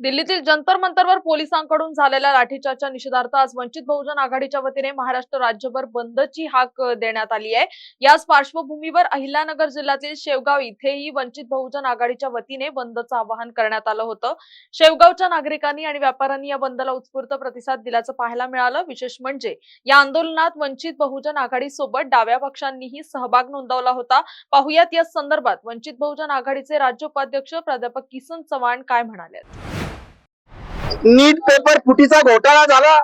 दिल्लीतील जंतर मंतरवर पोलिसांकडून झालेल्या लाठीचार्जच्या निषेधार्थ आज वंचित बहुजन आघाडीच्या वतीने महाराष्ट्र राज्यभर बंदची हाक देण्यात आली आहे। याच पार्श्वभूमीवर अहिल्यानगर जिल्ह्यातील शेवगाव इथेही वंचित बहुजन आघाडीच्या वतीने बंदचं आवाहन करण्यात आलं होतं। शेवगावच्या नागरिकांनी आणि व्यापाऱ्यांनी या बंदला उत्स्फूर्त प्रतिसाद दिल्याचं पाहायला मिळालं। विशेष म्हणजे या आंदोलनात वंचित बहुजन आघाडी सोबत डाव्या पक्षांनीही सहभाग नोंदवला होता। पाहुयात या संदर्भात वंचित बहुजन आघाडीचे राज्य उपाध्यक्ष प्राध्यापक किसन चव्हाण काय म्हणाले। नीट पेपर फुटीचा घोटाळा झाला,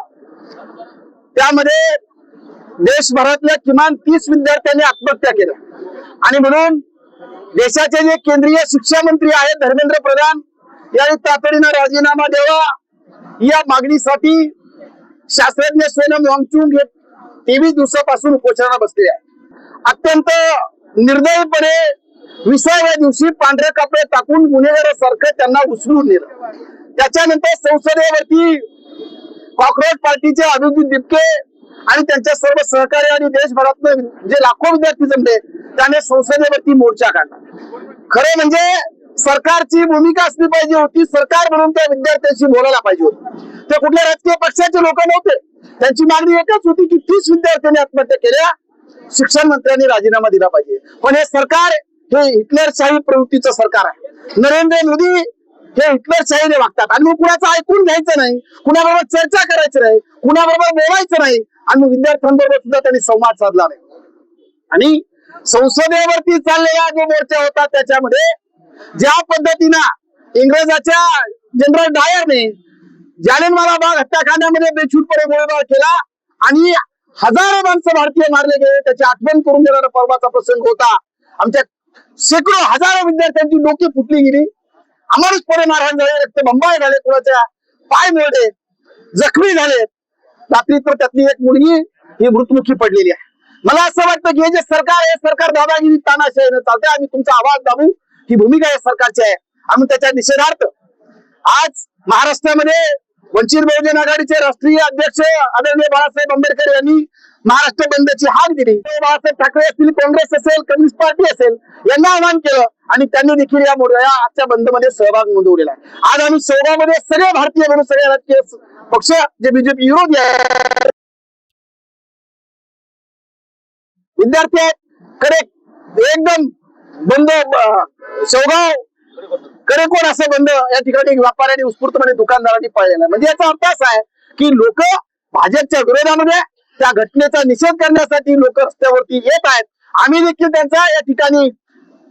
त्यामध्ये देशभरातल्या किमान 30 विद्यार्थ्यांनी आत्महत्या केल्या आणि म्हणून देशाचे जे केंद्रीय शिक्षा मंत्री आहेत धर्मेंद्र प्रधान यांनी तातडीने राजीनामा द्यावा या मागणीसाठी शास्त्रज्ञ सोनम वांगचुक 23 दिवसापासून उपोषणाला बसले आहे। अत्यंत निर्दयीपणे 20व्या दिवशी पांढरे कपडे टाकून गुन्हेगारासारखं त्यांना उचलून नेलं। त्याच्यानंतर संसदेवरती कॉक्रोच पार्टीचे अभिजित दिपके आणि त्यांच्या सर्व सहकारी आणि देशभरातले जे लाखो विद्यार्थी जमले त्याने संसदेवरती मोर्चा काढला। खरं म्हणजे सरकारची भूमिका असली पाहिजे होती, सरकार म्हणून त्या विद्यार्थ्यांशी बोलायला पाहिजे होतं। ते कुठल्या राजकीय पक्षाचे लोक नव्हते, त्यांची मागणी एकच होती की 30 विद्यार्थ्यांनी आत्महत्या केल्या, शिक्षण मंत्र्यांनी राजीनामा दिला पाहिजे। पण हे सरकार हे हिटलरशाही प्रवृत्तीचं सरकार आहे। नरेंद्र मोदी हे हिटलरशाहीने वागतात आणि मग कुणाचं ऐकून घ्यायचं नाही, कुणाबरोबर चर्चा करायची नाही, कुणाबरोबर बोलायचं नाही आणि मग विद्यार्थ्यांबरोबर सुद्धा त्यांनी संवाद साधला नाही। आणि संसदेवरती चाललेला जो मोर्चा होता त्याच्यामध्ये ज्या पद्धतीनं इंग्रजाच्या जनरल डायरने जालियनवाला बाग हत्याकांडामध्ये बेछूटपणे गोळीबार केला आणि हजारो माणसं भारतीय मारले गेले, त्याची आठवण करून देणारा पर्वाचा प्रसंग होता। आमच्या शेकडो हजारो विद्यार्थ्यांची डोकी फुटली गेली, अमानुषपणे मारहाण झाले, रक्तबंबाळ झाले, कुणाच्या पाय मोडले, जखमी झाले। रात्री तर त्यातली एक मुलगी ही मृत्युमुखी पडलेली आहे। मला असं वाटतं की हे जे सरकार आहे, सरकार दादागिरी तानाशाहीने चालते। आम्ही तुमचा आवाज दाबू ही भूमिका या सरकारची आहे। आम्ही त्याच्या निषेधार्थ आज महाराष्ट्रामध्ये वंचित बहुजन आघाडीचे राष्ट्रीय अध्यक्ष आदरणीय बाळासाहेब आंबेडकर यांनी महाराष्ट्र बंदची हाक दिली। बाळासाहेब ठाकरे असतील, काँग्रेस असेल, कम्युनिस्ट पार्टी असेल, यांना आवाहन केलं आणि त्यांनी देखील या आजच्या बंदमध्ये सहभाग नोंदवलेला आहे। आज आम्ही शेवगावमध्ये सगळे भारतीय म्हणून सगळे राजकीय पक्ष जे बीजेपी विरोधी आहे विद्यार्थी आहेत कडे एकदम बंद शेवगाव कडे कोण असं बंद या ठिकाणी व्यापाऱ्यांनी उत्स्फूर्तपणे दुकानदारांनी पाळलेला। म्हणजे याचा अर्थ असा आहे की लोक भाजपच्या विरोधामध्ये त्या घटनेचा निषेध करण्यासाठी लोक रस्त्यावरती येत आहेत। आम्ही देखील त्यांचा या ठिकाणी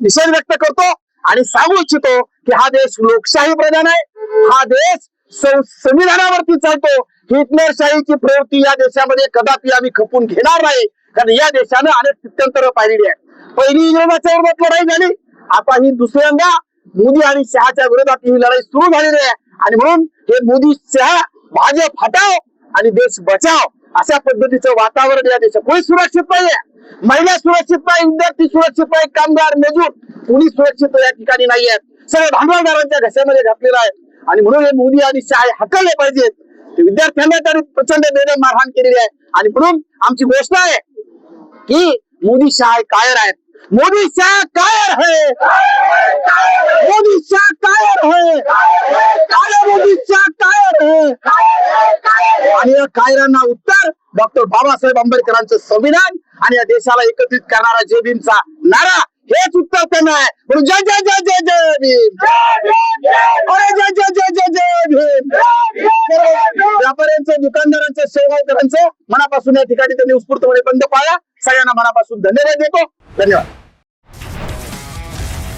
निषेध व्यक्त करतो आणि सांगू इच्छितो की हा देश लोकशाही प्रधान आहे, हा देश संविधानावरती चालतो। हिटलरशाहीची प्रवृत्ती या देशामध्ये कदापि आम्ही खपून घेणार नाही, कारण या देशानं अनेक स्थित्यंतर पाहिलेली आहे। पहिली इंग्रजाच्या विरोधात लढाई झाली, आता ही दुसऱ्यांदा मोदी आणि शहाच्या विरोधात ही लढाई सुरू झालेली आहे आणि म्हणून हे मोदी शहा भाजप हटाव आणि देश बचाव अशा पद्धतीचं वातावरण या देशात। कोणी सुरक्षित नाहीये, महिला सुरक्षित नाही, विद्यार्थी सुरक्षित नाही, कामगार मजूर कोणी सुरक्षित या ठिकाणी नाही आहेत। सगळे भांडवलदारांच्या घशामध्ये घातलेलं आहे आणि म्हणून हे मोदी आणि शहा हटवले पाहिजेत। विद्यार्थ्यांना त्यांनी प्रचंड बेदम मारहाण केलेली आहे आणि म्हणून आमची घोषणा आहे की मोदी शहा कायर आहेत। मोदी शाह कायर है, मोदी शाह कायर है, काळे मोदी शाह कायर है। आणि या कायरांना उत्तर डॉक्टर बाबासाहेब आंबेडकरांचं संविधान आणि या देशाला एकत्रित करणारा जय भीमचा नारा हेच उत्तर त्यांना आहे। म्हणून जय जय जय जय जय भीम, अरे जय जय जय जय जय भीम। व्यापाऱ्यांचं, दुकानदारांचं, शेवगावकरांचं मनापासून या ठिकाणी त्यांनी उत्स्फूर्तपणे बंद पाळला। सगळ्यांना मनापासून धन्यवाद देतो। धन्यवाद।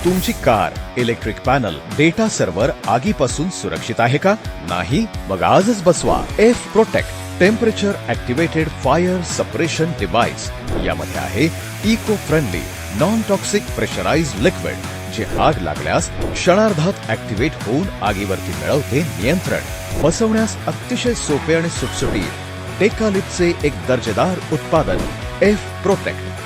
तुमची car, electric panel, data server आगीपासून सुरक्षित आहे का? नाही? मग आजच बसवा F protect temperature activated fire suppression device. यामध्ये आहे eco friendly non toxic pressurised liquid, जे आग लागल्यास क्षणार्धात ऍक्टिव्हेट होऊन आगीवरती मिळवते नियंत्रण। बसवण्यास अतिशय सोपे आणि सुटसुटीत टेकालिपचे एक दर्जेदार उत्पादन एफ प्रोटेक्ट।